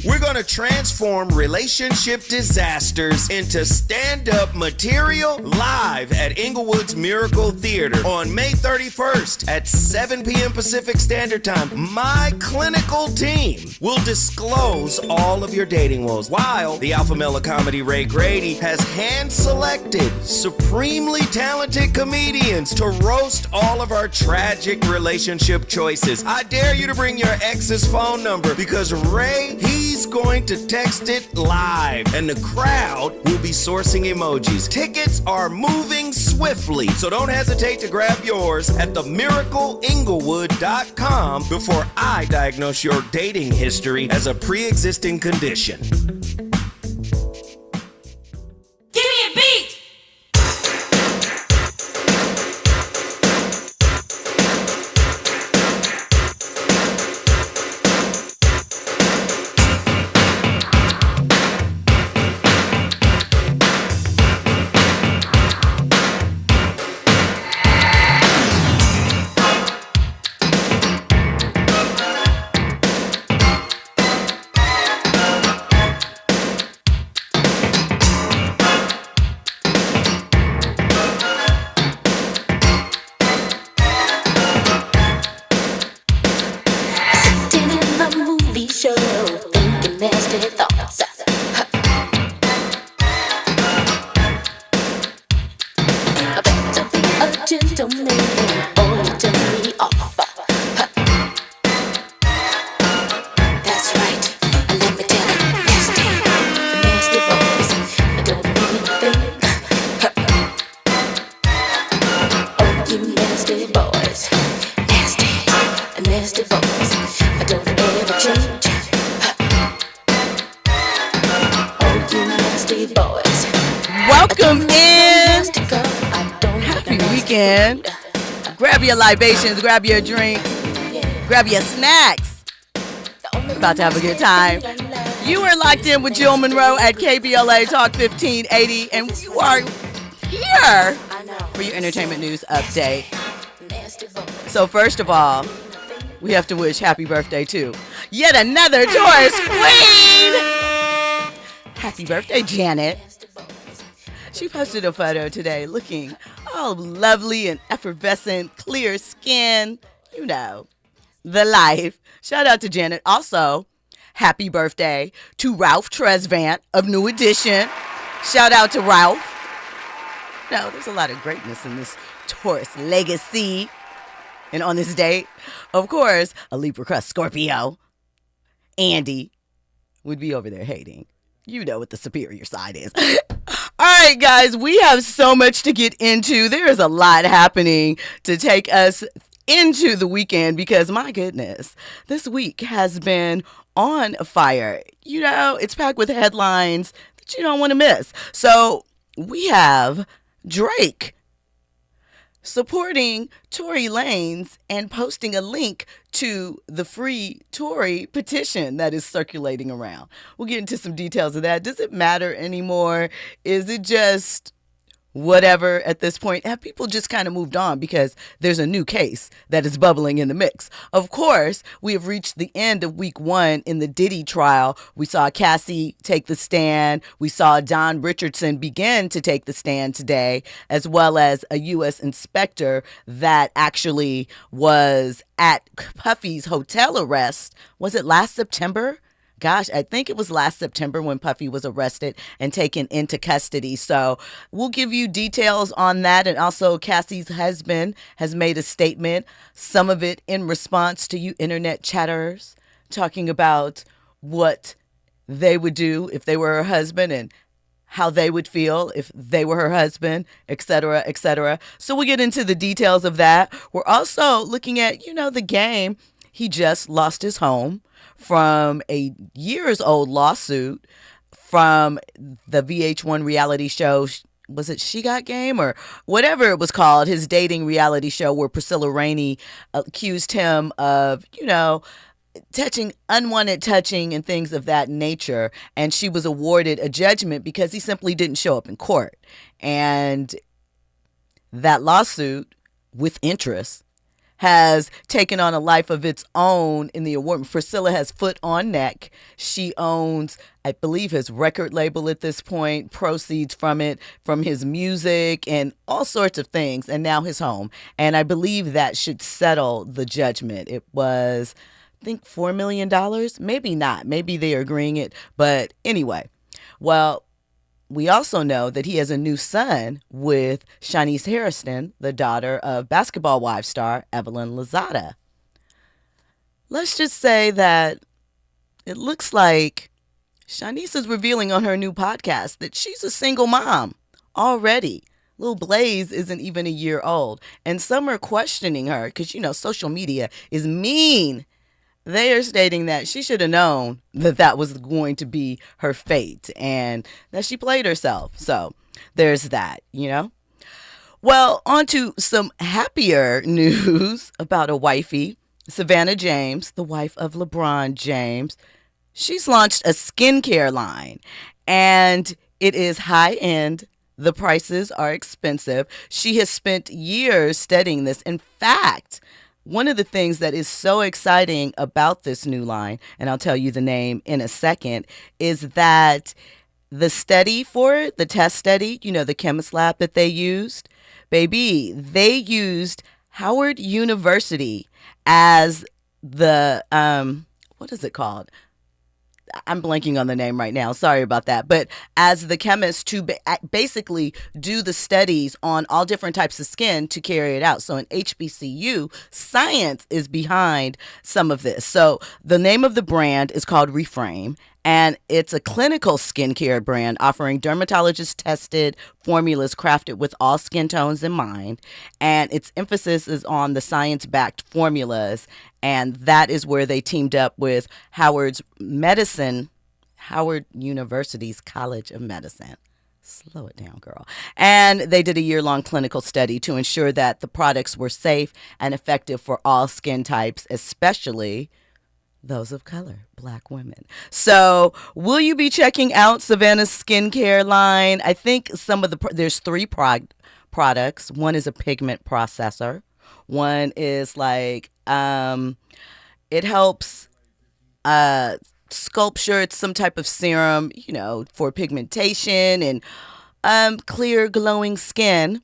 We're going to transform relationship disasters into stand-up material live at Inglewood's Miracle Theater on May 31st at 7 p.m. Pacific Standard Time. My clinical team will disclose all of your dating woes, while the alpha male of comedy Ray Grady has hand-selected supremely talented comedians to roast all of our tragic relationship choices. I dare you to bring your ex's phone number, because Ray, he's going to text it live, and the crowd will be sourcing emojis. Tickets are moving swiftly, so don't hesitate to grab yours at themiracleinglewood.com before I diagnose your dating history as a pre-existing condition. Give me a beat! Grab your libations, grab your drink, grab your snacks. We're about to have a good time. You are locked in with Jill Munroe at KBLA Talk 1580, and you are here for your entertainment news update. So first of all, we have to wish happy birthday to yet another Taurus queen. Happy birthday, Janet. She posted a photo today looking all lovely and effervescent, clear skin. You know, the life. Shout out to Janet. Also, happy birthday to Ralph Tresvant of New Edition. Shout out to Ralph. No, there's a lot of greatness in this Taurus legacy. And on this date, of course, a Libra crust Scorpio, Andy, would be over there hating. You know what the superior side is. All right, guys, we have so much to get into. There is a lot happening to take us into the weekend because, my goodness, this week has been on fire. You know, it's packed with headlines that you don't want to miss. So we have Drake supporting Tory Lanez and posting a link to the Free Tory petition that is circulating around. We'll get into some details of that. Does it matter anymore? Is it just whatever at this point? Have people just kind of moved on because there's a new case that is bubbling in the mix? Of course, we have reached the end of week one in the Diddy trial. We saw Cassie take the stand. We saw Don Richardson begin to take the stand today, as well as a U.S. inspector that actually was at Puffy's hotel arrest. Was it last September? Gosh, I think it was last September when Puffy was arrested and taken into custody. So we'll give you details on that. And also Cassie's husband has made a statement, some of it in response to you internet chatters, talking about what they would do if they were her husband and how they would feel if they were her husband, et cetera, et cetera. So we'll get into the details of that. We're also looking at, you know, the game. He just lost his home from a years-old lawsuit from the VH1 reality show. Was it She Got Game or whatever it was called, his dating reality show where Priscilla Rainey accused him of, you know, unwanted touching and things of that nature. And she was awarded a judgment because he simply didn't show up in court. And that lawsuit with interest has taken on a life of its own in the award. Priscilla has foot on neck. She owns, I believe, his record label at this point, proceeds from it, from his music and all sorts of things, and now his home. And I believe that should settle the judgment. It was, I think, $4 million. Maybe not. Maybe they're agreeing it. But anyway, well, we also know that he has a new son with Shaniece Hairston, the daughter of Basketball Wives star Evelyn Lozada. Let's just say that it looks like Shaniece is revealing on her new podcast that she's a single mom already. Little Blaze isn't even a year old. And some are questioning her because, social media is mean. They are stating that she should have known that that was going to be her fate and that she played herself. So there's that, Well, on to some happier news about a wifey. Savannah James, the wife of LeBron James, she's launched a skincare line, and it is high-end. The prices are expensive. She has spent years studying this. In fact, one of the things that is so exciting about this new line, and I'll tell you the name in a second, is that the study for it, the test study, the chemist lab that they used, baby, they used Howard University as the, what is it called? I'm blanking on the name right now. Sorry about that. But as the chemist to basically do the studies on all different types of skin to carry it out. So in HBCU, science is behind some of this. So the name of the brand is called Reframe, and it's a clinical skincare brand offering dermatologist-tested formulas crafted with all skin tones in mind. And its emphasis is on the science-backed formulas. And that is where they teamed up with Howard University's College of Medicine. Slow it down, girl. And they did a year-long clinical study to ensure that the products were safe and effective for all skin types, especially those of color, Black women. So will you be checking out Savannah's skincare line? I think there's 3 products. One is a pigment processor. One is like, it helps sculpture. It's some type of serum, for pigmentation and clear, glowing skin.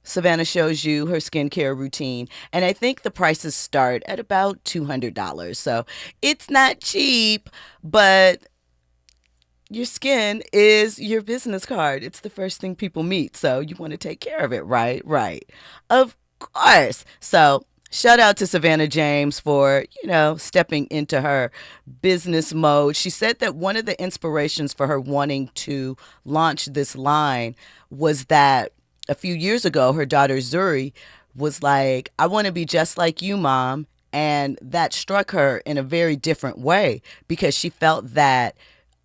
Savannah shows you her skincare routine, and I think the prices start at about $200. So it's not cheap, but your skin is your business card. It's the first thing people meet, so you want to take care of it, right? Right. Of course. So shout out to Savannah James for, stepping into her business mode. She said that one of the inspirations for her wanting to launch this line was that a few years ago, her daughter Zuri was like, I want to be just like you, Mom. And that struck her in a very different way because she felt that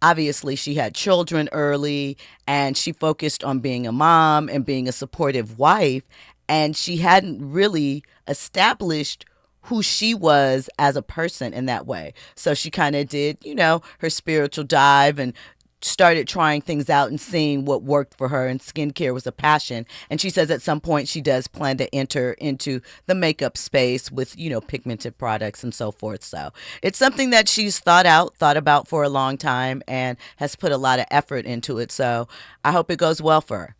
obviously she had children early and she focused on being a mom and being a supportive wife. And she hadn't really established who she was as a person in that way. So she kind of did, her spiritual dive and started trying things out and seeing what worked for her, and skincare was a passion. And she says at some point she does plan to enter into the makeup space with, pigmented products and so forth. So it's something that she's thought about for a long time and has put a lot of effort into it. So I hope it goes well for her.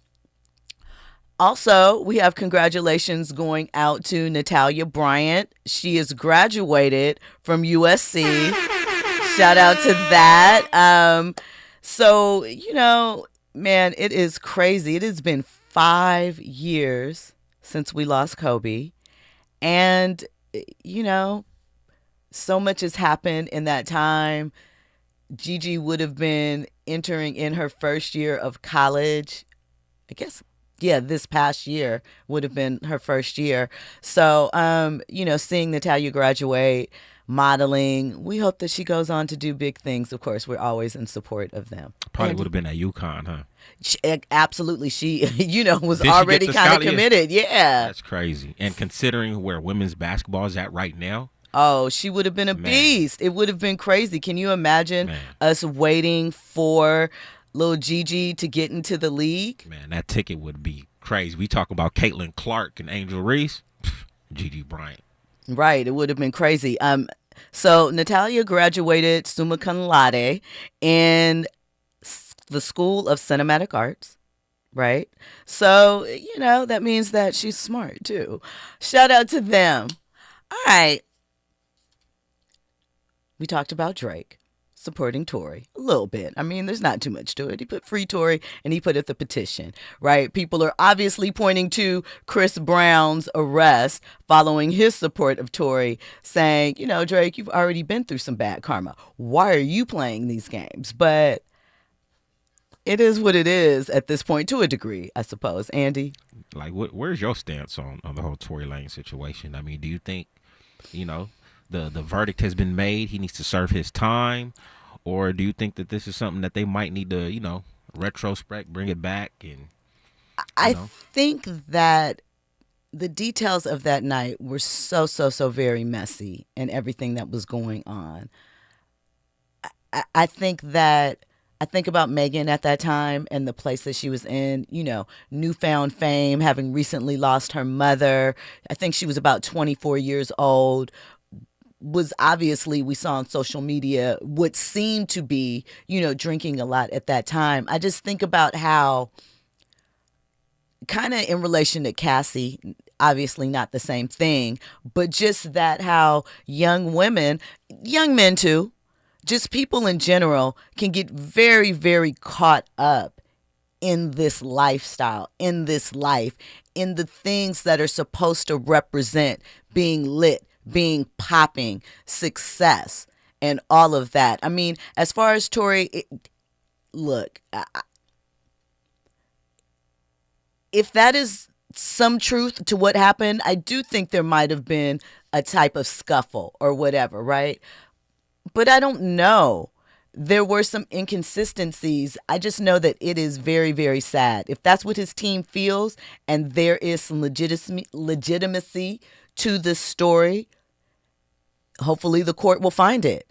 Also, we have congratulations going out to Natalia Bryant. She is graduated from USC. Shout out to that. So, man, it is crazy. It has been 5 years since we lost Kobe. And, so much has happened in that time. Gigi would have been entering in her first year of college. I guess, this past year would have been her first year. So, seeing Natalia graduate, modeling. We hope that she goes on to do big things. Of course, we're always in support of them. Probably would have been at UConn, huh? Absolutely. She, was already kind of committed. Yeah. That's crazy. And considering where women's basketball is at right now. Oh, she would have been a beast. It would have been crazy. Can you imagine us waiting for little Gigi to get into the league? Man, that ticket would be crazy. We talk about Caitlin Clark and Angel Reese. Gigi Bryant. Right. It would have been crazy. So Natalia graduated summa cum laude in the School of Cinematic Arts. Right. So, that means that she's smart too. Shout out to them. All right. We talked about Drake supporting Tory a little bit. I mean, there's not too much to it. He put free Tory and he put it the petition, right? People are obviously pointing to Chris Brown's arrest following his support of Tory, saying, Drake, you've already been through some bad karma. Why are you playing these games? But it is what it is at this point, to a degree, I suppose. Andy? Like, where's your stance on the whole Tory Lanez situation? I mean, do you think, the verdict has been made, he needs to serve his time? Or do you think that this is something that they might need to, retrospect, bring it back? And I think that the details of that night were so very messy and everything that was going on. I think about Megan at that time and the place that she was in, newfound fame, having recently lost her mother. I think she was about 24 years old. Was obviously, we saw on social media, what seemed to be, drinking a lot at that time. I just think about how, kind of in relation to Cassie, obviously not the same thing, but just that how young women, young men too, just people in general can get very, very caught up in this lifestyle, in this life, in the things that are supposed to represent being lit, being popping, success, and all of that. I mean, as far as Tory, look, if that is some truth to what happened, I do think there might have been a type of scuffle or whatever, right? But I don't know. There were some inconsistencies. I just know that it is very, very sad. If that's what his team feels and there is some legitimacy to this story, hopefully the court will find it.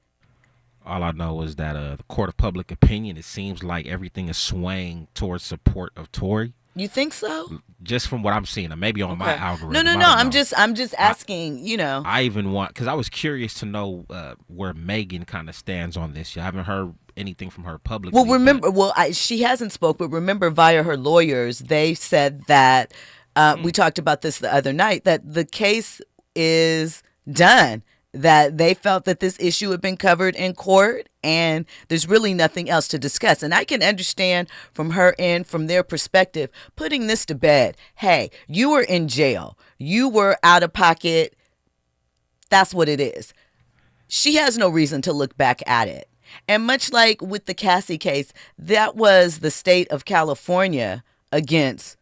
All I know is that the court of public opinion, it seems like everything is swaying towards support of Tory. You think so? Just from what I'm seeing, maybe on my algorithm. No. I'm just asking. I even want, because I was curious to know where Megan kind of stands on this. I haven't heard anything from her publicly. Well, remember, she hasn't spoke, but remember, via her lawyers, they said that we talked about this the other night, that the case is done. That they felt that this issue had been covered in court and there's really nothing else to discuss. And I can understand from her end, from their perspective, putting this to bed. Hey, you were in jail. You were out of pocket. That's what it is. She has no reason to look back at it. And much like with the Cassie case, that was the state of California against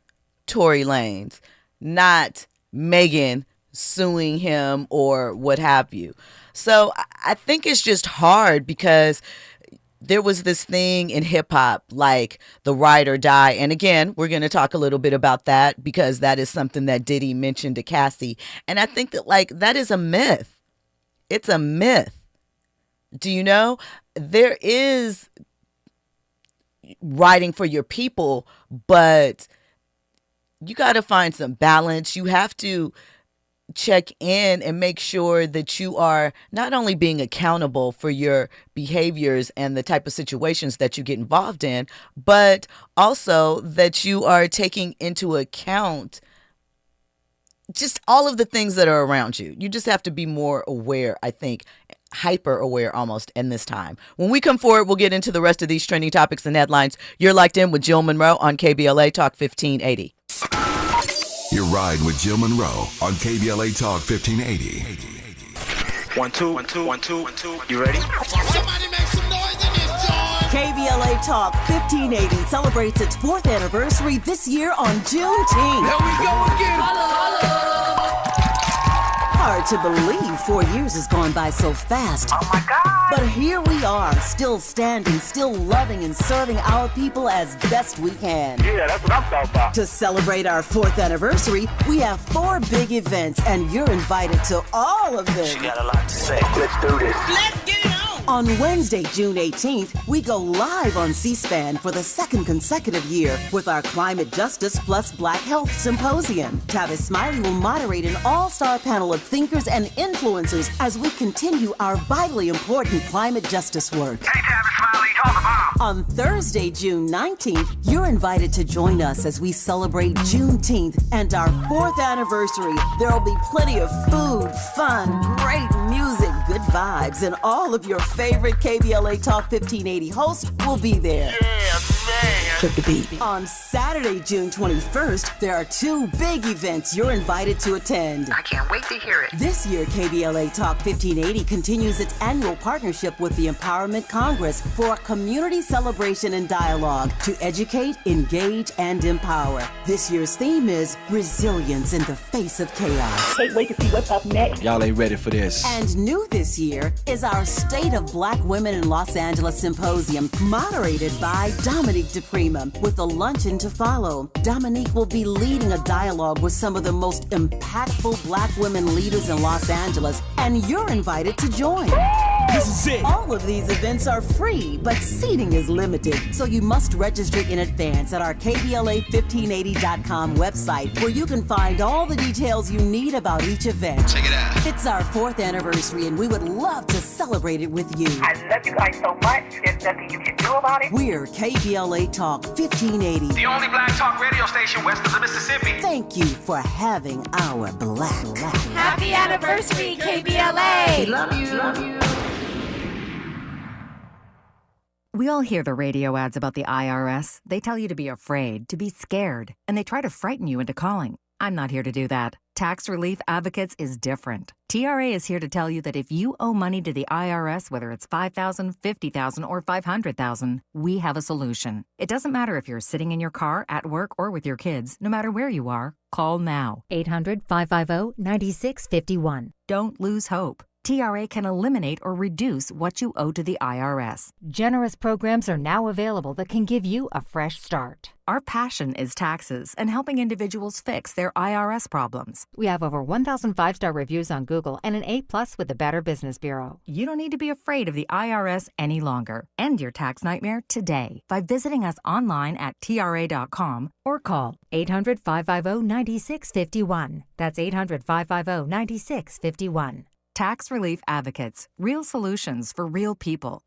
Tory Lanez, not Megan suing him or what have you. So I think it's just hard because there was this thing in hip hop like the ride or die. And again, we're going to talk a little bit about that because that is something that Diddy mentioned to Cassie. And I think that that is a myth. It's a myth. Do you know? There is riding for your people, but you got to find some balance. You have to check in and make sure that you are not only being accountable for your behaviors and the type of situations that you get involved in, but also that you are taking into account just all of the things that are around you. You just have to be more aware, I think, hyper aware almost in this time. When we come forward, we'll get into the rest of these trending topics and headlines. You're locked in with Jill Munroe on KBLA Talk 1580. You're riding with Jill Munroe on KBLA Talk 1580. 1 2 1 2 1 2 1 2. You ready? Somebody make some noise in this joint. KBLA Talk 1580 celebrates its 4th anniversary this year on Juneteenth. Here we go again. Hard to believe 4 years has gone by so fast. Oh my God. But here we are, still standing, still loving and serving our people as best we can. Yeah, that's what I'm talking about. To celebrate our 4th anniversary, we have 4 big events, and you're invited to all of them. She got a lot to say. Let's do this. Let's get it on. On Wednesday, June 18th, we go live on C-SPAN for the second consecutive year with our Climate Justice Plus Black Health Symposium. Tavis Smiley will moderate an all-star panel of thinkers and influencers as we continue our vitally important climate justice work. Hey, Tavis Smiley, call the bomb. On Thursday, June 19th, you're invited to join us as we celebrate Juneteenth and our 4th anniversary. There'll be plenty of food, fun, great music, good vibes, and all of your favorite KBLA Talk 1580 hosts will be there. Yeah, man. Flip the beat. On Saturday, June 21st, there are 2 big events you're invited to attend. I can't wait to hear it. This year, KBLA Talk 1580 continues its annual partnership with the Empowerment Congress for a community celebration and dialogue to educate, engage, and empower. This year's theme is Resilience in the Face of Chaos. Can't wait to see what's up next. Y'all ain't ready for this. And new this year is our State of Black Women in Los Angeles Symposium, moderated by Dominique DePrima, with a luncheon to follow. Dominique will be leading a dialogue with some of the most impactful Black women leaders in Los Angeles, and you're invited to join. This is it. All of these events are free, but seating is limited, so you must register in advance at our KBLA1580.com website, where you can find all the details you need about each event. Check it out. It's our 4th anniversary, and we would love to celebrate it with you. I love you guys so much. There's nothing you can do about it. We're KBLA Talk 1580. The only black talk radio station west of the Mississippi. Thank you for having our black. Happy anniversary, KBLA. Love you. We all hear the radio ads about the IRS. They tell you to be afraid, to be scared, and they try to frighten you into calling. I'm not here to do that. Tax Relief Advocates is different. TRA is here to tell you that if you owe money to the IRS, whether it's $5,000, $50,000, or $500,000, we have a solution. It doesn't matter if you're sitting in your car, at work, or with your kids. No matter where you are, call now. 800-550-9651. Don't lose hope. TRA can eliminate or reduce what you owe to the IRS. Generous programs are now available that can give you a fresh start. Our passion is taxes and helping individuals fix their IRS problems. We have over 1,000 5-star reviews on Google and an A+ with the Better Business Bureau. You don't need to be afraid of the IRS any longer. End your tax nightmare today by visiting us online at TRA.com or call 800-550-9651. That's 800-550-9651. Tax Relief Advocates. Real solutions for real people.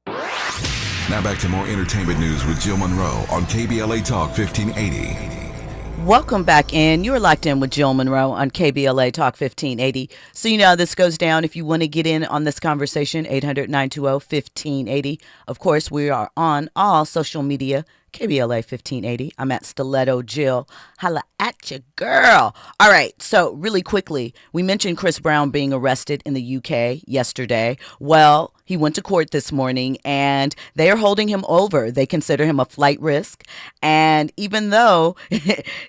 Now back to more entertainment news with Jill Munroe on KBLA Talk 1580. Welcome back in. You're locked in with Jill Munroe on KBLA Talk 1580. So you know how this goes down. If you want to get in on this conversation, 800-920-1580. Of course, we are on all social media, KBLA 1580. I'm at Stiletto Jill. Holla at you, girl. All right. So really quickly, we mentioned Chris Brown being arrested in the UK yesterday. Well, he went to court this morning and they are holding him over. They consider him a flight risk. And even though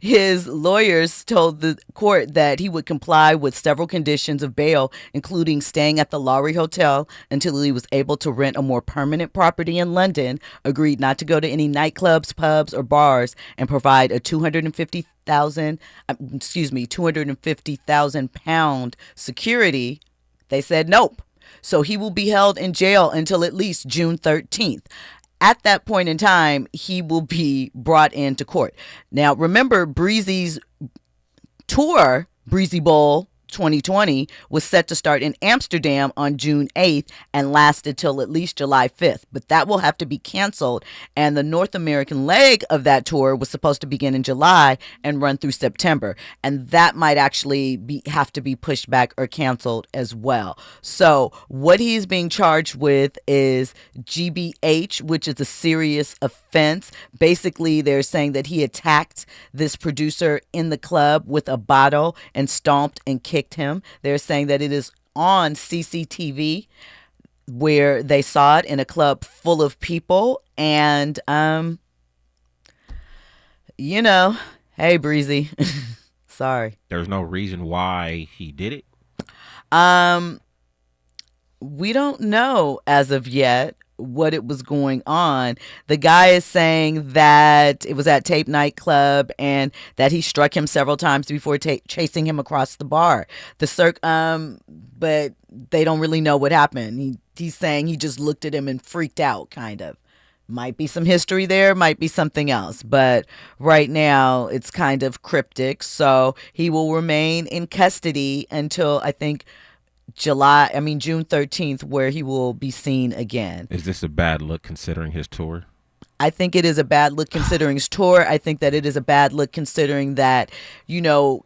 his lawyers told the court that he would comply with several conditions of bail, including staying at the Lowry Hotel until he was able to rent a more permanent property in London, agreed not to go to any nightclubs, pubs, or bars, and provide a £250,000 security, they said nope. So he will be held in jail until at least June 13th. At that point in time, he will be brought into court. Now, remember, Breezy's tour, Breezy Bowl 2020, was set to start in Amsterdam on June 8th and lasted till at least July 5th. But that will have to be canceled. And the North American leg of that tour was supposed to begin in July and run through September. And that might actually have to be pushed back or canceled as well. So what he's being charged with is GBH, which is a serious offense. Basically, they're saying that he attacked this producer in the club with a bottle and stomped and kicked him. They're saying that it is on CCTV where they saw it in a club full of people. And, hey, Breezy, sorry. There's no reason why he did it? We don't know as of yet what it was going on. The guy is saying that it was at Tape nightclub and that he struck him several times before chasing him across the bar. But they don't really know what happened. He's saying he just looked at him and freaked out, kind of. Might be some history there, might be something else. But right now, it's kind of cryptic. So he will remain in custody until, I think, June 13th, where he will be seen again. Is this a bad look considering his tour? I think it is a bad look considering his tour. I think that it is a bad look considering that,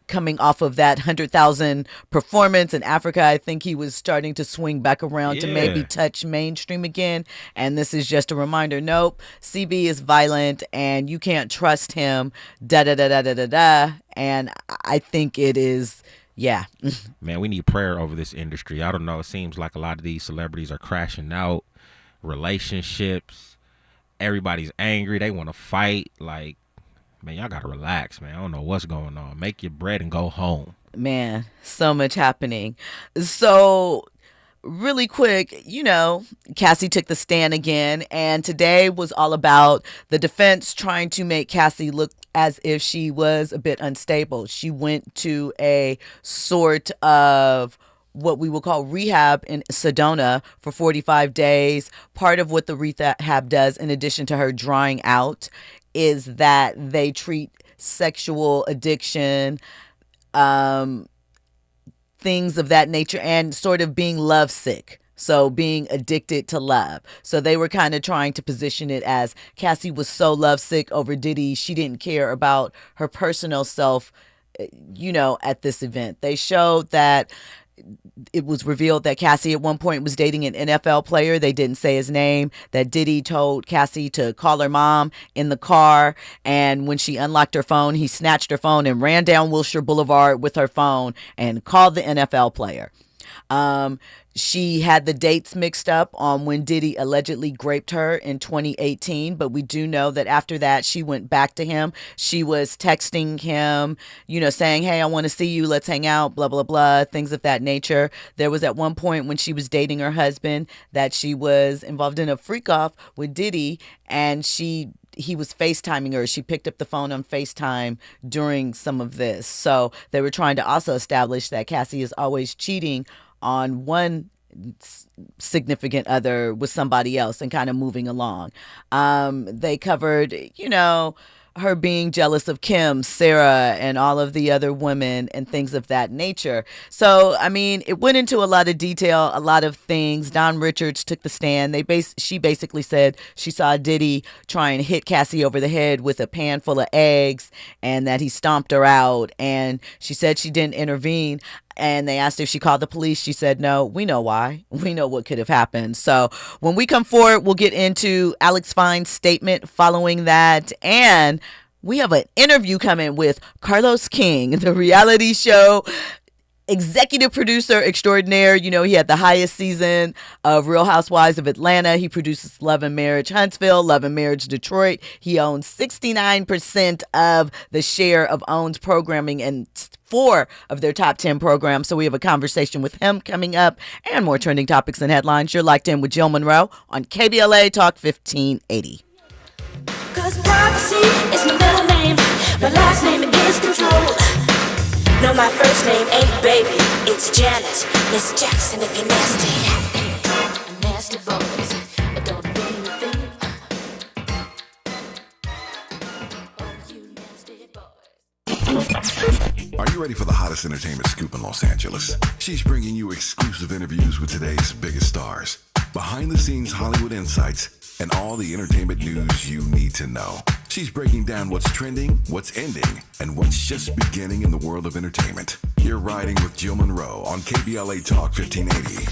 coming off of that 100,000 performance in Africa, I think he was starting to swing back around to maybe touch mainstream again. And this is just a reminder. Nope, CB is violent and you can't trust him. And I think it is. Yeah. Man, we need prayer over this industry. I don't know. It seems like a lot of these celebrities are crashing out. Relationships. Everybody's angry. They want to fight. Like, man, y'all got to relax, man. I don't know what's going on. Make your bread and go home. Man, so much happening. So, really quick, Cassie took the stand again. And today was all about the defense trying to make Cassie look as if she was a bit unstable. She went to a sort of what we will call rehab in Sedona for 45 days. Part of what the rehab does, in addition to her drying out, is that they treat sexual addiction, things of that nature, and sort of being lovesick. So being addicted to love. So they were kind of trying to position it as Cassie was so lovesick over Diddy, she didn't care about her personal self, at this event. They showed that it was revealed that Cassie at one point was dating an NFL player. They didn't say his name. That Diddy told Cassie to call her mom in the car. And when she unlocked her phone, he snatched her phone and ran down Wilshire Boulevard with her phone and called the NFL player. She had the dates mixed up on when Diddy allegedly raped her in 2018, but we do know that after that, she went back to him. She was texting him, saying, hey, I want to see you. Let's hang out, blah, blah, blah, things of that nature. There was at one point when she was dating her husband that she was involved in a freak off with Diddy, and he was FaceTiming her. She picked up the phone on FaceTime during some of this. So they were trying to also establish that Cassie is always cheating on one significant other with somebody else and kind of moving along. They covered, her being jealous of Kim, Sarah, and all of the other women and things of that nature. So, it went into a lot of detail, a lot of things. Don Richards took the stand. She basically said she saw Diddy try and hit Cassie over the head with a pan full of eggs and that he stomped her out. And she said she didn't intervene. And they asked if she called the police. She said, no, we know why. We know what could have happened. So when we come forward, we'll get into Alex Fine's statement following that. And we have an interview coming with Carlos King, the reality show executive producer extraordinaire. He had the highest season of Real Housewives of Atlanta. He produces Love and Marriage Huntsville, Love and Marriage Detroit. He owns 69% of the share of OWN's programming and 4 of their top 10 programs. So we have a conversation with him coming up and more trending topics and headlines. You're locked in with Jill Munroe on KBLA Talk 1580. Cause privacy is my middle name. My last name is Control. No, my first name ain't baby, it's Janet. Miss Jackson if you're nasty. Nasty boys, but don't do anything. Oh, you nasty boys. Are you ready for the hottest entertainment scoop in Los Angeles? She's bringing you exclusive interviews with today's biggest stars, behind-the-scenes Hollywood insights, and all the entertainment news you need to know. She's breaking down what's trending, what's ending, and what's just beginning in the world of entertainment. You're riding with Jill Munroe on KBLA Talk 1580.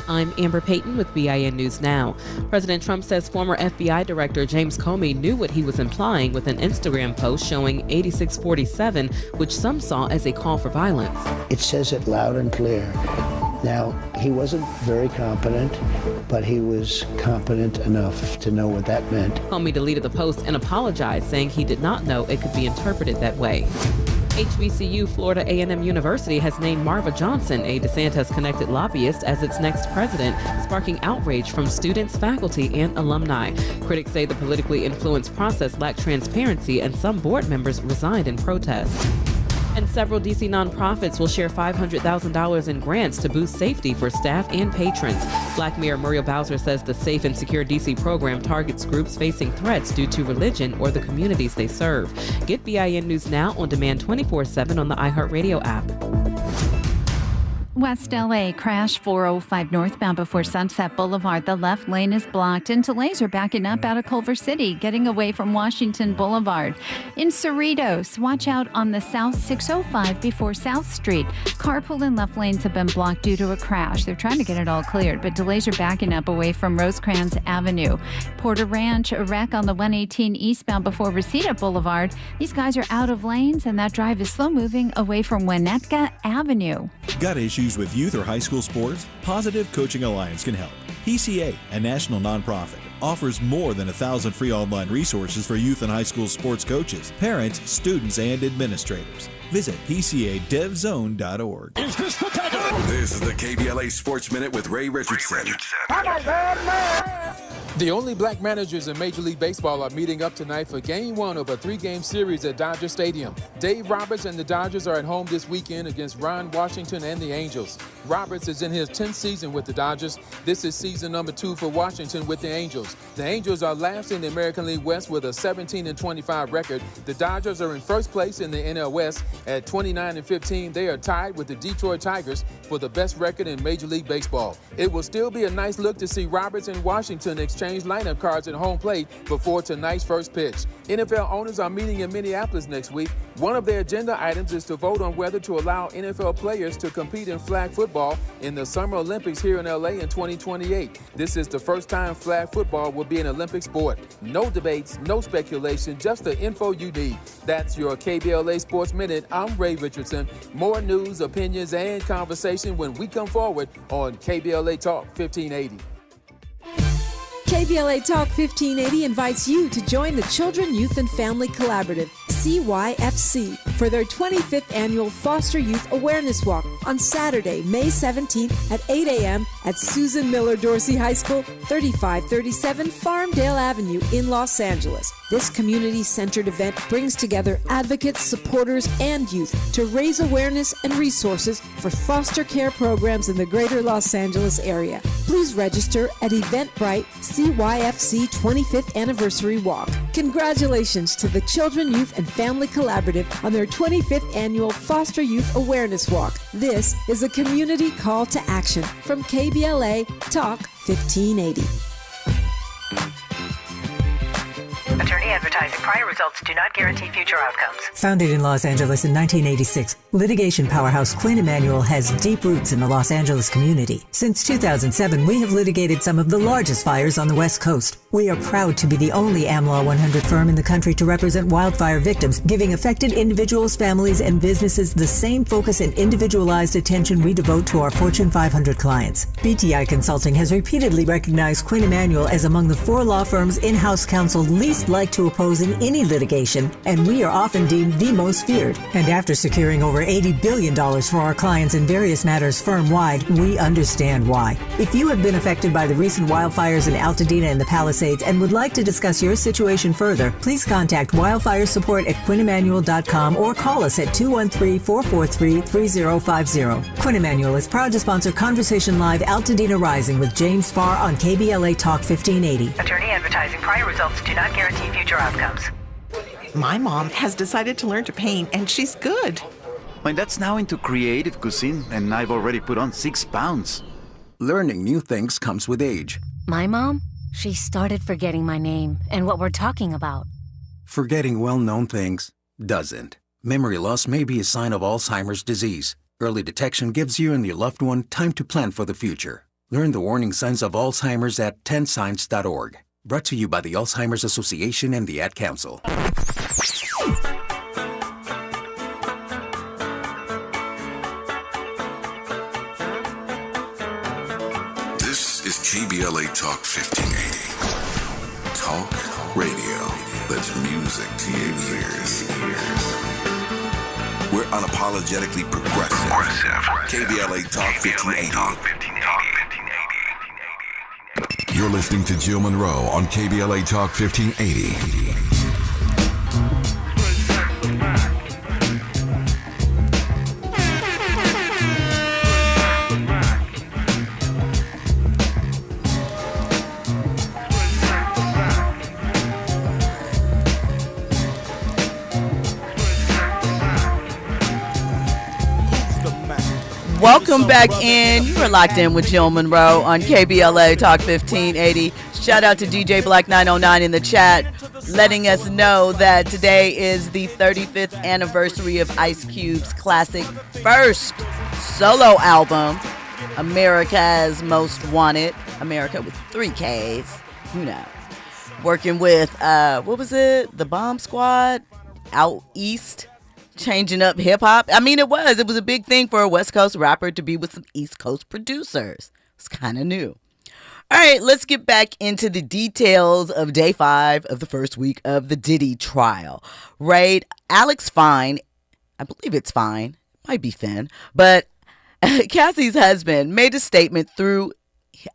I'm Amber Payton with BIN News Now. President Trump says former FBI Director James Comey knew what he was implying with an Instagram post showing 8647, which some saw as a call for violence. It says it loud and clear. Now, he wasn't very competent, but he was competent enough to know what that meant. Comey deleted the post and apologized, saying he did not know it could be interpreted that way. HBCU Florida A&M University has named Marva Johnson, a DeSantis-connected lobbyist, as its next president, sparking outrage from students, faculty, and alumni. Critics say the politically influenced process lacked transparency, and some board members resigned in protest. And several D.C. nonprofits will share $500,000 in grants to boost safety for staff and patrons. Black Mayor Muriel Bowser says the Safe and Secure D.C. program targets groups facing threats due to religion or the communities they serve. Get BIN News Now on demand 24/7 on the iHeartRadio app. West LA crash 405 northbound before Sunset Boulevard. The left lane is blocked and delays are backing up out of Culver City, getting away from Washington Boulevard. In Cerritos, watch out on the South 605 before South Street. Carpool and left lanes have been blocked due to a crash. They're trying to get it all cleared, but delays are backing up away from Rosecrans Avenue. Porter Ranch, a wreck on the 118 eastbound before Reseda Boulevard. These guys are out of lanes and that drive is slow moving away from Winnetka Avenue. Got issues with youth or high school sports? Positive Coaching Alliance can help. PCA, a national nonprofit, offers more than 1,000 free online resources for youth and high school sports coaches, parents, students, and administrators. Visit PCADevZone.org. This is the KBLA Sports Minute with Ray Richardson. The only black managers in Major League Baseball are meeting up tonight for Game 1 of a 3-game series at Dodger Stadium. Dave Roberts and the Dodgers are at home this weekend against Ron Washington and the Angels. Roberts is in his 10th season with the Dodgers. This is season number 2 for Washington with the Angels. The Angels are last in the American League West with a 17-25 record. The Dodgers are in first place in the NL West at 29-15. They are tied with the Detroit Tigers for the best record in Major League Baseball. It will still be a nice look to see Roberts and Washington exchange lineup cards at home plate before tonight's first pitch. NFL owners are meeting in Minneapolis next week. One of their agenda items is to vote on whether to allow NFL players to compete in flag football in the Summer Olympics here in LA in 2028. This is the first time flag football will be an Olympic sport. No debates, no speculation, just the info you need. That's your KBLA Sports Minute. I'm Ray Richardson. More news, opinions, and conversation when we come forward on KBLA Talk 1580. KBLA Talk 1580 invites you to join the Children, Youth, and Family Collaborative, CYFC, for their 25th annual Foster Youth Awareness Walk on Saturday, May 17th at 8 a.m. at Susan Miller Dorsey High School, 3537 Farmdale Avenue in Los Angeles. This community-centered event brings together advocates, supporters, and youth to raise awareness and resources for foster care programs in the greater Los Angeles area. Please register at Eventbrite CYFC 25th Anniversary Walk. Congratulations to the Children, Youth, and Family Collaborative on their 25th annual Foster Youth Awareness Walk. This is a community call to action from KBLA Talk 1580. Attorney advertising. Prior results do not guarantee future outcomes. Founded in Los Angeles in 1986, litigation powerhouse Quinn Emanuel has deep roots in the Los Angeles community. Since 2007, we have litigated some of the largest fires on the West Coast. We are proud to be the only AmLaw 100 firm in the country to represent wildfire victims, giving affected individuals, families, and businesses the same focus and individualized attention we devote to our Fortune 500 clients. BTI Consulting has repeatedly recognized Quinn Emanuel as among the 4 law firms in-house counsel least like to oppose in any litigation, and we are often deemed the most feared. And after securing over $80 billion for our clients in various matters firm-wide, we understand why. If you have been affected by the recent wildfires in Altadena and the Palisades and would like to discuss your situation further, please contact wildfire support at QuinnEmanuel.com or call us at 213-443-3050. Quinn Emanuel is proud to sponsor Conversation Live Altadena Rising with James Farr on KBLA Talk 1580. Attorney advertising. Prior results do not guarantee future outcomes. My mom has decided to learn to paint, and she's good. My dad's now into creative cuisine, and I've already put on 6 pounds. Learning new things comes with age. My mom? She started forgetting my name and what we're talking about. Forgetting well-known things doesn't. Memory loss may be a sign of Alzheimer's disease. Early detection gives you and your loved one time to plan for the future. Learn the warning signs of Alzheimer's at 10signs.org. Brought to you by the Alzheimer's Association and the Ad Council. This is KBLA Talk 1580. Talk radio. That's music to your ears. We're unapologetically progressive. KBLA Talk 1580. You're listening to Jill Munroe on KBLA Talk 1580. Welcome back in. You are locked in with Jill Munroe on KBLA Talk 1580. Shout out to DJ Black 909 in the chat, letting us know that today is the 35th anniversary of Ice Cube's classic first solo album, America's Most Wanted. America with 3 Ks. Who knows? Working with, what was it? The Bomb Squad out east. Changing up hip-hop. I mean, it was a big thing for a West Coast rapper to be with some East Coast producers. It's kind of new. All right, let's get back into the details of day 5 of the first week of the Diddy trial, right? Alex Fine, I believe it's Fine, might be Finn, but Cassie's husband made a statement through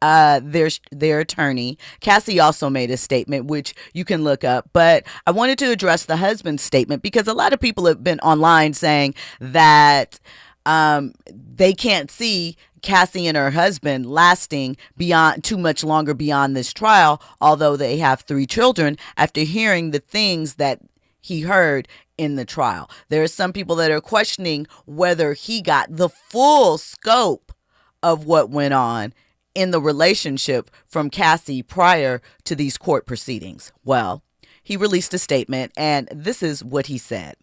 their attorney. Cassie also made a statement, which you can look up, but I wanted to address the husband's statement because a lot of people have been online saying that they can't see Cassie and her husband lasting beyond too much longer beyond this trial, although they have 3 children, after hearing the things that he heard in the trial. There are some people that are questioning whether he got the full scope of what went on in the relationship from Cassie prior to these court proceedings. Well, he released a statement, and this is what he said.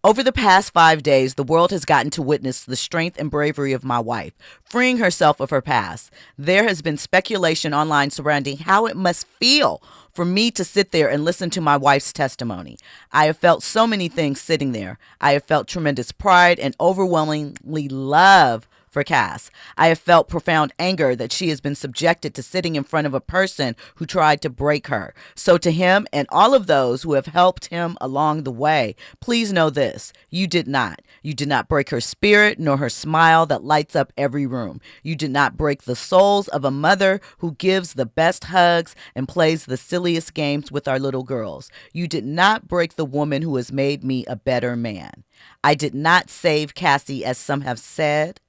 Over the past 5 days, the world has gotten to witness the strength and bravery of my wife, freeing herself of her past. There has been speculation online surrounding how it must feel for me to sit there and listen to my wife's testimony. I have felt so many things sitting there. I have felt tremendous pride and overwhelmingly love for Cass. I have felt profound anger that she has been subjected to sitting in front of a person who tried to break her. So to him and all of those who have helped him along the way, please know this. You did not. You did not break her spirit nor her smile that lights up every room. You did not break the souls of a mother who gives the best hugs and plays the silliest games with our little girls. You did not break the woman who has made me a better man. I did not save Cassie, as some have said.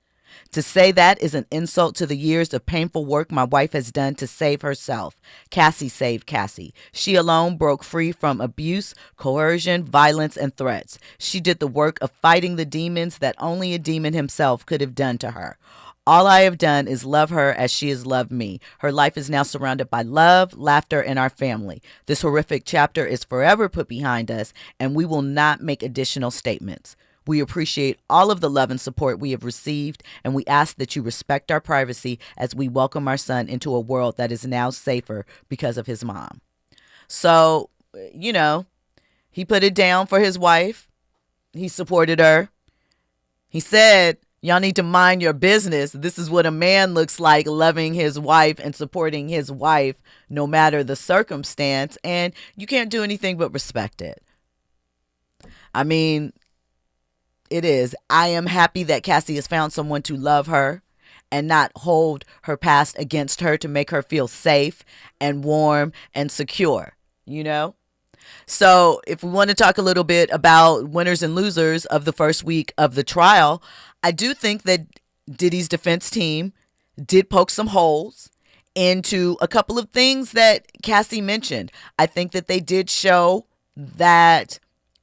To say that is an insult to the years of painful work my wife has done to save herself. Cassie saved Cassie. She alone broke free from abuse, coercion, violence, and threats. She did the work of fighting the demons that only a demon himself could have done to her. All I have done is love her as she has loved me. Her life is now surrounded by love, laughter, and our family. This horrific chapter is forever put behind us, and we will not make additional statements. We appreciate all of the love and support we have received, and we ask that you respect our privacy as we welcome our son into a world that is now safer because of his mom. So, you know, he put it down for his wife. He supported her. He said, y'all need to mind your business. This is what a man looks like, loving his wife and supporting his wife no matter the circumstance, and you can't do anything but respect it. I mean, it is. I am happy that Cassie has found someone to love her and not hold her past against her, to make her feel safe and warm and secure, you know? So if we want to talk a little bit about winners and losers of the first week of the trial, I do think that Diddy's defense team did poke some holes into a couple of things that Cassie mentioned. I think that they did show that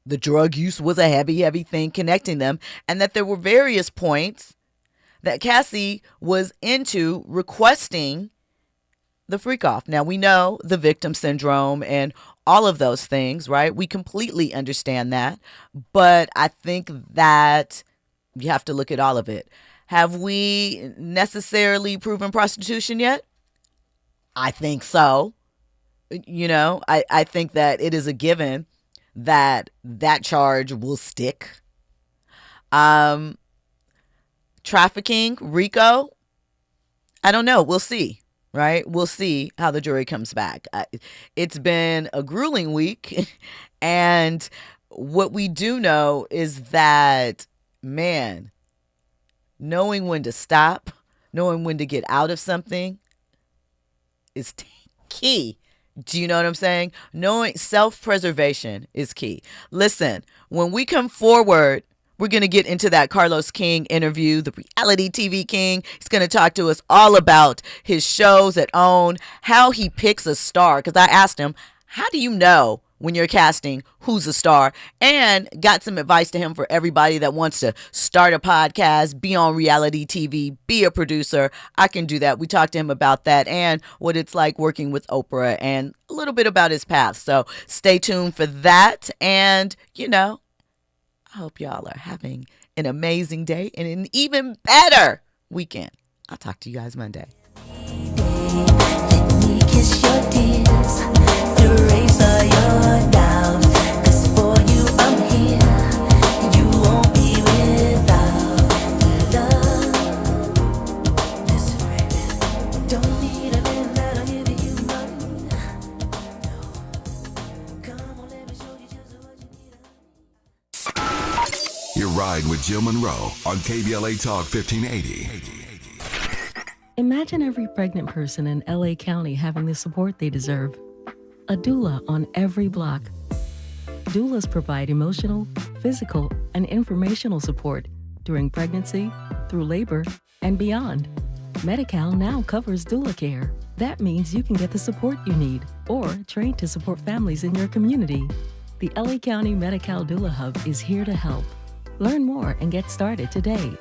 the drug use was a heavy thing connecting them, and that there were various points that Cassie was into requesting the freak off. Now, we know the victim syndrome and all of those things, right? We completely understand that, but I think that you have to look at all of it. Have we necessarily proven prostitution yet? I think so. You know, I think that it is a given that charge will stick. Trafficking, RICO, I don't know. We'll see, right? We'll see how the jury comes back. It's been a grueling week, and what we do know is that, man, knowing when to stop, knowing when to get out of something is key. Do you know what I'm saying? Knowing self-preservation is key. Listen, when we come forward, we're going to get into that Carlos King interview, the reality TV king. He's going to talk to us all about his shows at OWN, how he picks a star. Because I asked him, how do you know when you're casting who's a star? And got some advice to him for everybody that wants to start a podcast, be on reality TV, be a producer. I can do that. We talked to him about that and what it's like working with Oprah and a little bit about his path. So stay tuned for that. And, you know, I hope y'all are having an amazing day and an even better weekend. I'll talk to you guys Monday. Let me kiss your tears, erase all your doubts. 'Cause for you I'm here, you won't be without love. Listen, baby, don't need a man that'll give you money. No, come on, let me show you just what you need. You're riding with Jill Munroe on KBLA Talk 1580. Imagine every pregnant person in LA County having the support they deserve. A doula on every block. Doulas provide emotional, physical, and informational support during pregnancy, through labor, and beyond. Medi-Cal now covers doula care. That means you can get the support you need or train to support families in your community. The LA County Medi-Cal Doula Hub is here to help. Learn more and get started today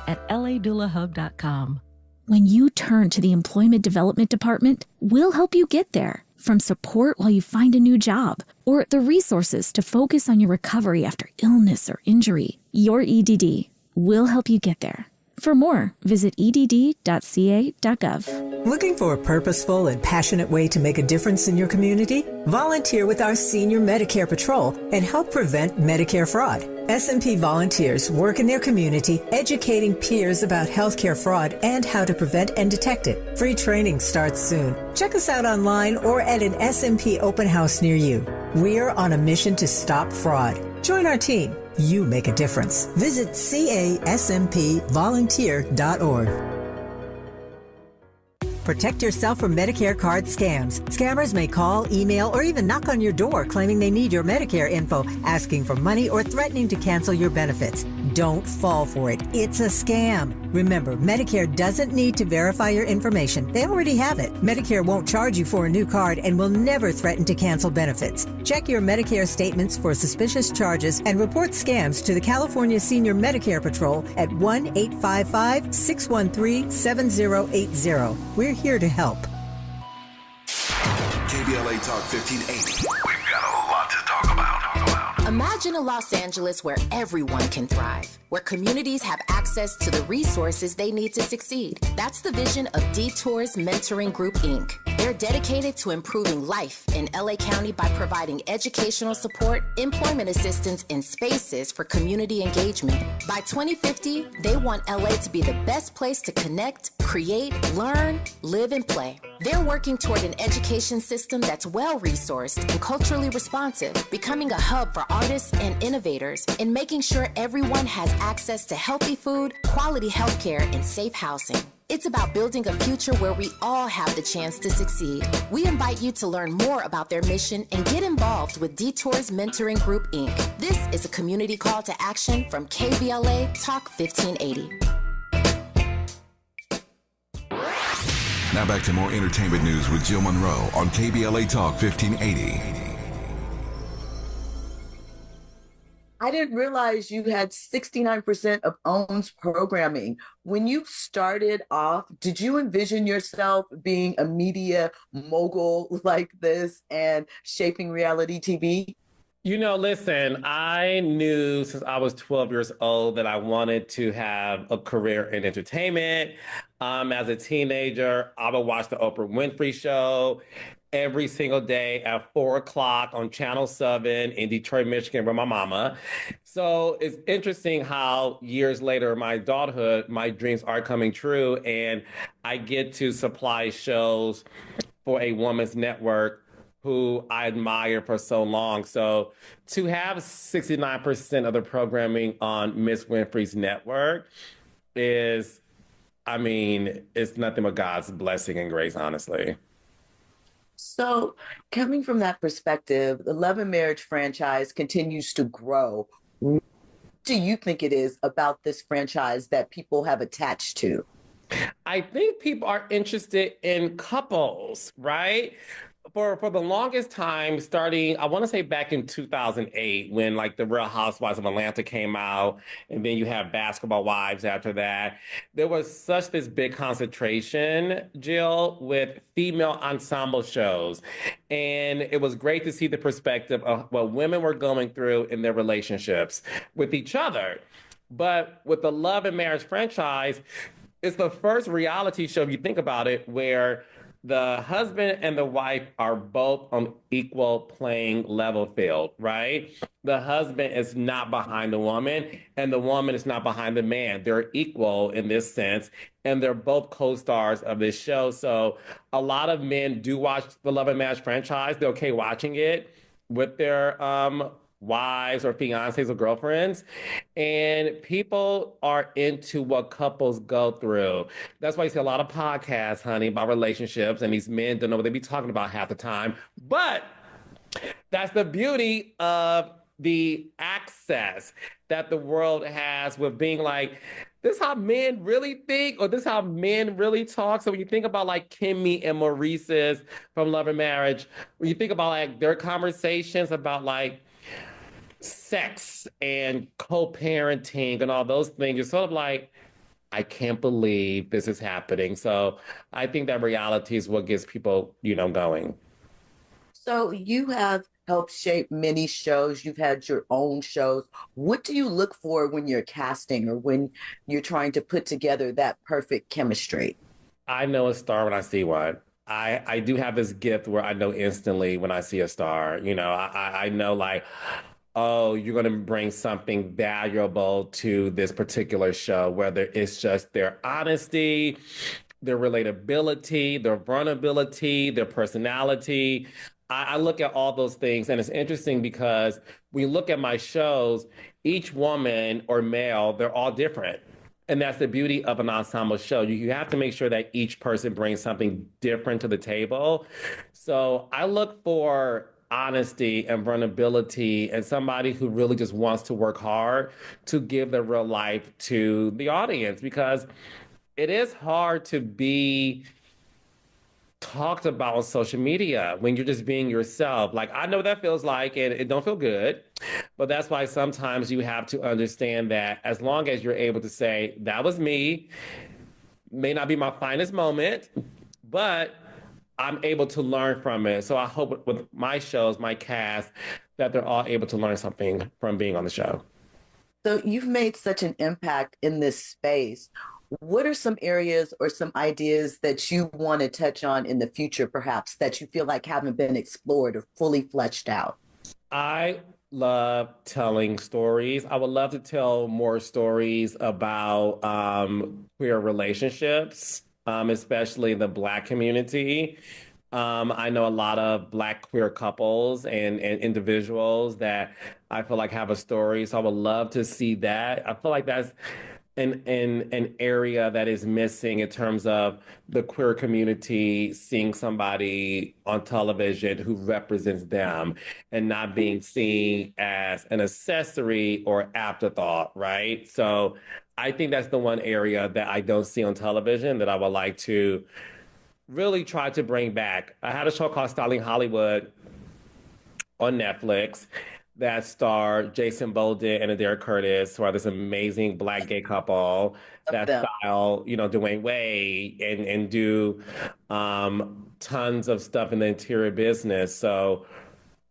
at ladoulahub.com. When you turn to the Employment Development Department, we'll help you get there. From support while you find a new job, or the resources to focus on your recovery after illness or injury. Your EDD will help you get there. For more, visit edd.ca.gov. Looking for a purposeful and passionate way to make a difference in your community? Volunteer with our Senior Medicare Patrol and help prevent Medicare fraud. S&P volunteers work in their community educating peers about healthcare fraud and how to prevent and detect it. Free training starts soon. Check us out online or at an S&P open house near you. We're on a mission to stop fraud. Join our team. You make a difference. Visit caspvolunteer.org. Protect yourself from Medicare card scams. Scammers may call, email, or even knock on your door claiming they need your Medicare info, asking for money or threatening to cancel your benefits. Don't fall for it. It's a scam. Remember, Medicare doesn't need to verify your information. They already have it. Medicare won't charge you for a new card and will never threaten to cancel benefits. Check your Medicare statements for suspicious charges and report scams to the California Senior Medicare Patrol at 1-855-613-7080. We're here to help. KBLA Talk 1580. We've got a lot to talk about. Imagine a Los Angeles where everyone can thrive, where communities have access to the resources they need to succeed. That's the vision of Detours Mentoring Group, Inc. They're dedicated to improving life in LA County by providing educational support, employment assistance, and spaces for community engagement. By 2050, they want LA to be the best place to connect, create, learn, live, and play. They're working toward an education system that's well-resourced and culturally responsive, becoming a hub for artists and innovators, and making sure everyone has access to healthy food, quality healthcare, and safe housing. It's about building a future where we all have the chance to succeed. We invite you to learn more about their mission and get involved with Detours Mentoring Group, Inc. This is a community call to action from KBLA Talk 1580. Now back to more entertainment news with Jill Munroe on KBLA Talk 1580. I didn't realize you had 69% of OWN's programming. When you started off, did you envision yourself being a media mogul like this and shaping reality TV? You know, listen, I knew since I was 12 years old that I wanted to have a career in entertainment. As a teenager, I would watch the Oprah Winfrey Show every single day at 4 o'clock on Channel 7 in Detroit, Michigan, with my mama. So it's interesting how years later, my adulthood, my dreams are coming true, and I get to supply shows for a woman's network who I admired for so long. So to have 69% of the programming on Miss Winfrey's network is, I mean, it's nothing but God's blessing and grace, honestly. So, coming from that perspective, the Love and Marriage franchise continues to grow. What do you think it is about this franchise that people have attached to? I think people are interested in couples, right? For the longest time, starting, I want to say back in 2008, when like the Real Housewives of Atlanta came out, and then you have Basketball Wives after that, there was such this big concentration, Jill, with female ensemble shows. And it was great to see the perspective of what women were going through in their relationships with each other. But with the Love and Marriage franchise, it's the first reality show, if you think about it, where the husband and the wife are both on equal playing level field, right? The husband is not behind the woman and the woman is not behind the man. They're equal in this sense, and they're both co-stars of this show. So a lot of men do watch the Love and Marriage franchise. They're okay watching it with their wives or fiancés or girlfriends, and people are into what couples go through. That's why you see a lot of podcasts, honey, about relationships, and these men don't know what they be talking about half the time. But that's the beauty of the access that the world has with being like, this is how men really think, or this is how men really talk. So when you think about like Kimmy and Maurice's from Love and Marriage, when you think about like their conversations about like sex and co-parenting and all those things, you're sort of like, I can't believe this is happening. So I think that reality is what gets people, going. So you have helped shape many shows. You've had your own shows. What do you look for when you're casting or when you're trying to put together that perfect chemistry? I know a star when I see one. I do have this gift where I know instantly when I see a star. I know like, oh, you're going to bring something valuable to this particular show, whether it's just their honesty, their relatability, their vulnerability, their personality. I look at all those things, and it's interesting because when you look at my shows, each woman or male, they're all different. And that's the beauty of an ensemble show. You have to make sure that each person brings something different to the table. So I look for honesty and vulnerability and somebody who really just wants to work hard to give their real life to the audience, because it is hard to be talked about on social media when you're just being yourself. Like, I know what that feels like, and it don't feel good, but that's why sometimes you have to understand that as long as you're able to say, that was me, may not be my finest moment, but I'm able to learn from it. So I hope with my shows, my cast, that they're all able to learn something from being on the show. So you've made such an impact in this space. What are some areas or some ideas that you want to touch on in the future, perhaps, that you feel like haven't been explored or fully fleshed out? I love telling stories. I would love to tell more stories about queer relationships, especially the Black community. I know a lot of Black queer couples and individuals that I feel like have a story. So I would love to see that. I feel like that's an area that is missing in terms of the queer community seeing somebody on television who represents them and not being seen as an accessory or afterthought, right? So I think that's the one area that I don't see on television that I would like to really try to bring back. I had a show called Styling Hollywood on Netflix that starred Jason Bolden and Adair Curtis, who are this amazing Black gay couple that style, Dwayne Wade and do tons of stuff in the interior business. So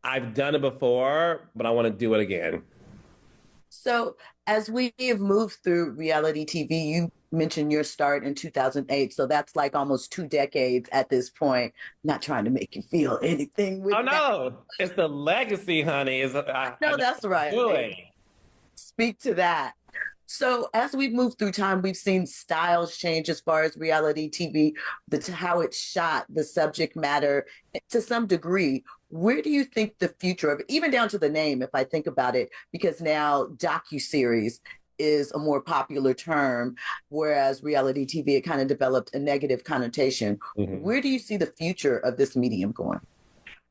I've done it before, but I want to do it again. So as we have moved through reality TV, you mentioned your start in 2008. So that's like almost 2 decades at this point. Not trying to make you feel anything with no. It's the legacy, honey. No, that's right. Speak to that. So as we've moved through time, we've seen styles change as far as reality TV, how it's shot, the subject matter to some degree. Where do you think the future of it, even down to the name, if I think about it, because now docuseries is a more popular term, whereas reality TV, it kind of developed a negative connotation. Where do you see the future of this medium going?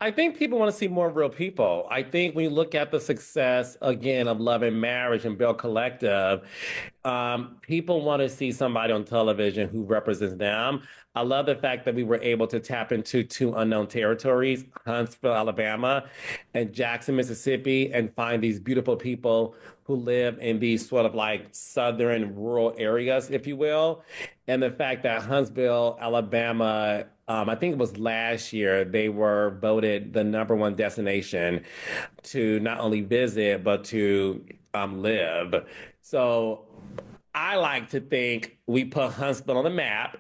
I think people want to see more real people. I think when you look at the success, again, of Love and Marriage and Bill Collective, people want to see somebody on television who represents them. I love the fact that we were able to tap into 2 unknown territories, Huntsville, Alabama, and Jackson, Mississippi, and find these beautiful people who live in these sort of like southern rural areas, if you will. And the fact that Huntsville, Alabama, I think it was last year, they were voted the #1 destination to not only visit, but to live. So I like to think we put Huntsville on the map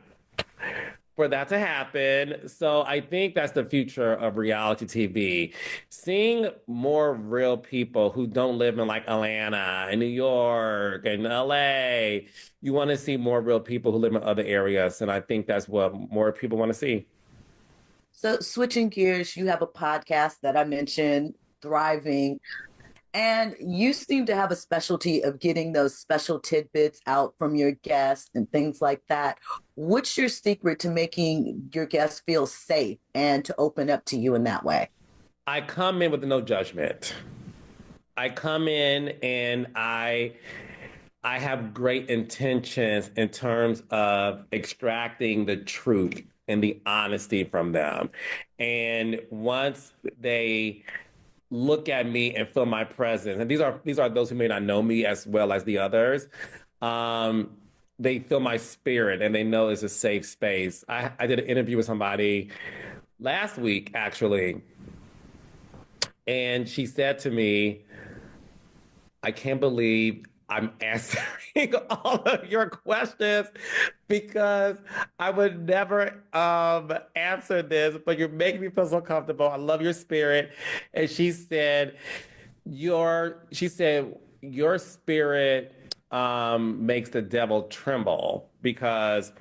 for that to happen. So I think that's the future of reality TV. Seeing more real people who don't live in like Atlanta and New York and LA. You want to see more real people who live in other areas. And I think that's what more people want to see. So switching gears, you have a podcast that I mentioned, Thriving. And you seem to have a specialty of getting those special tidbits out from your guests and things like that. What's your secret to making your guests feel safe and to open up to you in that way? I come in with no judgment. I come in and I have great intentions in terms of extracting the truth and the honesty from them. And once they look at me and feel my presence, and these are those who may not know me as well as the others, they feel my spirit and they know it's a safe space. I did an interview with somebody last week, actually, and she said to me, I can't believe I'm answering all of your questions because I would never answer this, but you're making me feel so comfortable. I love your spirit. And she said, your spirit makes the devil tremble because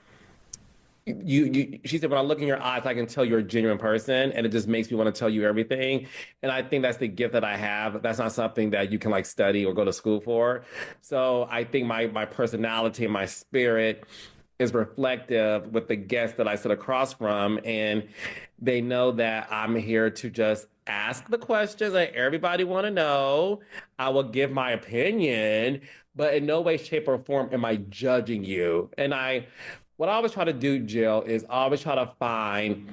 she said, when I look in your eyes, I can tell you're a genuine person, and it just makes me want to tell you everything. And I think that's the gift that I have. That's not something that you can like study or go to school for. So I think my personality and my spirit is reflective with the guests that I sit across from, and they know that I'm here to just ask the questions that everybody want to know. I will give my opinion, but in no way, shape, or form am I judging you. And what I always try to do, Jill, is I always try to find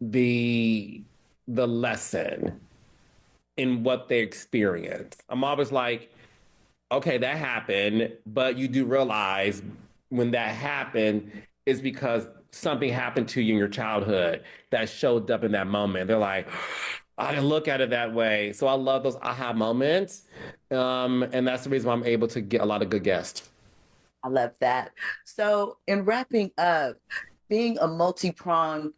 the lesson in what they experience. I'm always like, okay, that happened, but you do realize when that happened, it's because something happened to you in your childhood that showed up in that moment. They're like, I didn't look at it that way. So I love those aha moments. And that's the reason why I'm able to get a lot of good guests. I love that. So in wrapping up, being a multi-pronged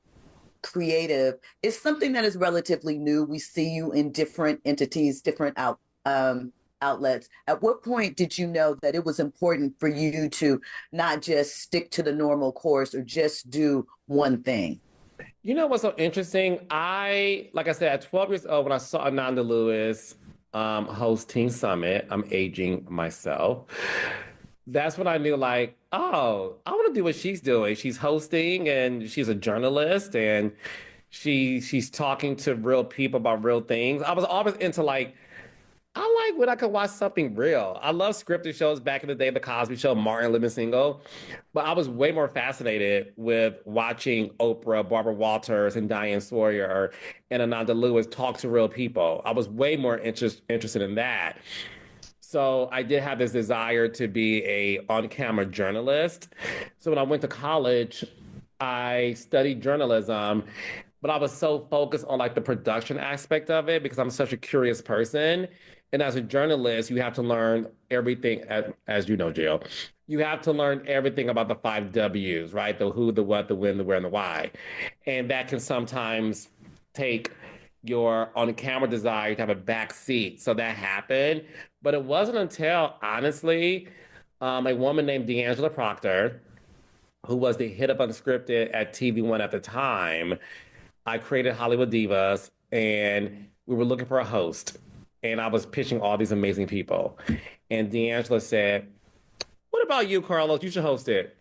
creative is something that is relatively new. We see you in different entities, different outlets. At what point did you know that it was important for you to not just stick to the normal course or just do one thing? You know what's so interesting? Like I said, at 12 years old, when I saw Ananda Lewis host Teen Summit, I'm aging myself. That's when I knew, like, oh, I want to do what she's doing. She's hosting and she's a journalist and she's talking to real people about real things. I was always into like, I like when I could watch something real. I love scripted shows back in the day, The Cosby Show, Martin Living Single. But I was way more fascinated with watching Oprah, Barbara Walters, and Diane Sawyer and Ananda Lewis talk to real people. I was way more interested in that. So I did have this desire to be a on-camera journalist. So when I went to college, I studied journalism, but I was so focused on like the production aspect of it because I'm such a curious person. And as a journalist, you have to learn everything, as you know, Jill. You have to learn everything about the 5 W's, right? The who, the what, the when, the where, and the why. And that can sometimes take your on-camera desire to have a back seat. So that happened. But it wasn't until, honestly, a woman named D'Angela Proctor, who was the hit of Unscripted at TV One at the time. I created Hollywood Divas, and we were looking for a host. And I was pitching all these amazing people. And D'Angela said, "What about you, Carlos? You should host it."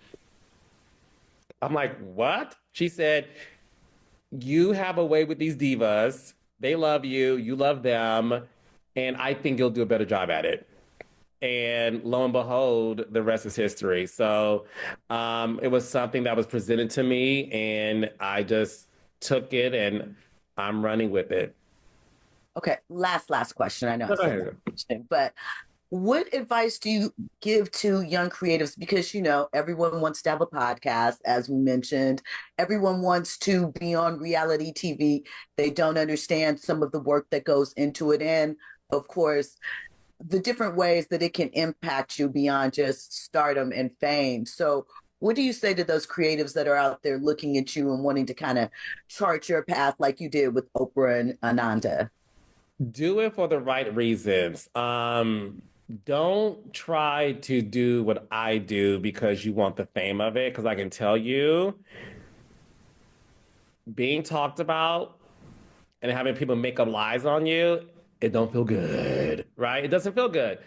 I'm like, "What?" She said, "You have a way with these divas. They love you. You love them. And I think you'll do a better job at it." And lo and behold, the rest is history. So it was something that was presented to me, and I just took it, and I'm running with it. Okay, last question. I know I said that question, but what advice do you give to young creatives? Because, everyone wants to have a podcast, as we mentioned. Everyone wants to be on reality TV. They don't understand some of the work that goes into it. And, of course, the different ways that it can impact you beyond just stardom and fame. So what do you say to those creatives that are out there looking at you and wanting to kind of chart your path like you did with Oprah and Ananda? Do it for the right reasons. Don't try to do what I do because you want the fame of it, because I can tell you, being talked about and having people make up lies on you, it don't feel good, right? It doesn't feel good.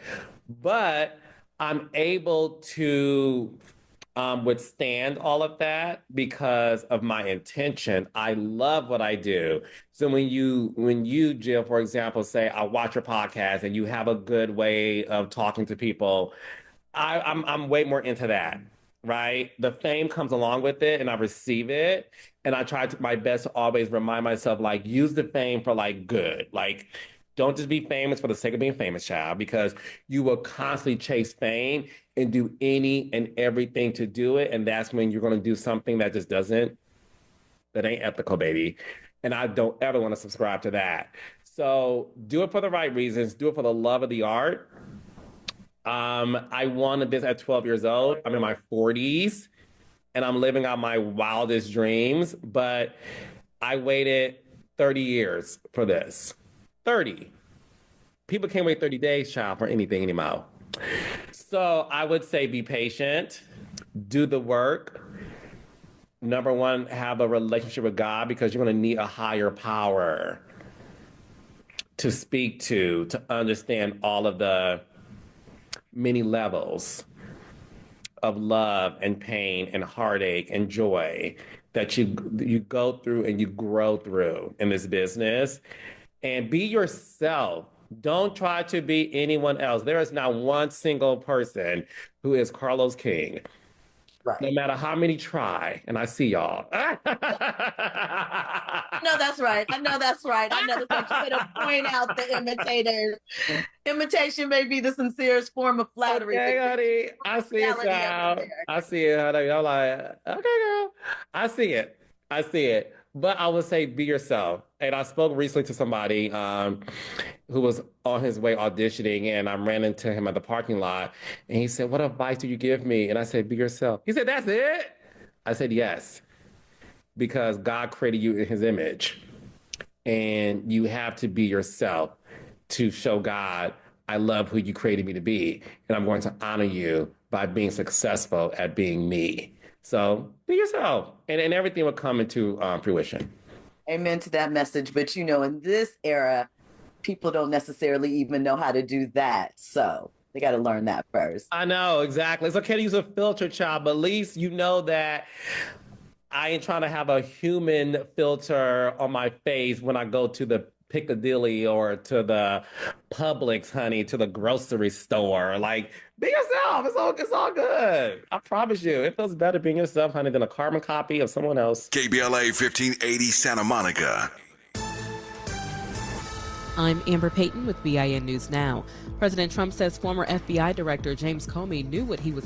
But I'm able to withstand all of that because of my intention. I love what I do. So when you, Jill, for example, say, "I watch your podcast," and you have a good way of talking to people, I'm way more into that, right? The fame comes along with it, and I receive it. And I try my best to always remind myself, like, use the fame for good. Like, don't just be famous for the sake of being famous, child, because you will constantly chase fame and do any and everything to do it. And that's when you're going to do something that just that ain't ethical, baby. And I don't ever want to subscribe to that. So do it for the right reasons. Do it for the love of the art. I wanted this at 12 years old. I'm in my 40s and I'm living out my wildest dreams, but I waited 30 years for this. 30. People can't wait 30 days, child, for anything anymore. So I would say be patient, do the work. Number one, have a relationship with God, because you're going to need a higher power to speak to understand all of the many levels of love and pain and heartache and joy that you go through and you grow through in this business. And be yourself. Don't try to be anyone else. There is not one single person who is Carlos King. Right. No matter how many try, and I see y'all. No, that's right. I know that's right. I know that's right. You to point out the imitators. Imitation may be the sincerest form of flattery. Okay, honey. I see it, child. I see it, honey. I'm like, okay, girl. I see it. But I would say be yourself. And I spoke recently to somebody who was on his way auditioning, and I ran into him at the parking lot. And he said, "What advice do you give me?" And I said, "Be yourself." He said, "That's it?" I said, "Yes." Because God created you in his image. And you have to be yourself to show God, I love who you created me to be. And I'm going to honor you by being successful at being me. So be yourself, and everything will come into fruition. Amen to that message. But, in this era, people don't necessarily even know how to do that. So they got to learn that first. I know, exactly. It's okay to use a filter, child, but at least you know that I ain't trying to have a human filter on my face when I go to the Piccadilly or to the Publix, honey, to the grocery store. Like, be yourself. It's all good. I promise you. It feels better being yourself, honey, than a carbon copy of someone else. KBLA 1580 Santa Monica. I'm Amber Payton with BIN News Now. President Trump says former FBI Director James Comey knew what he was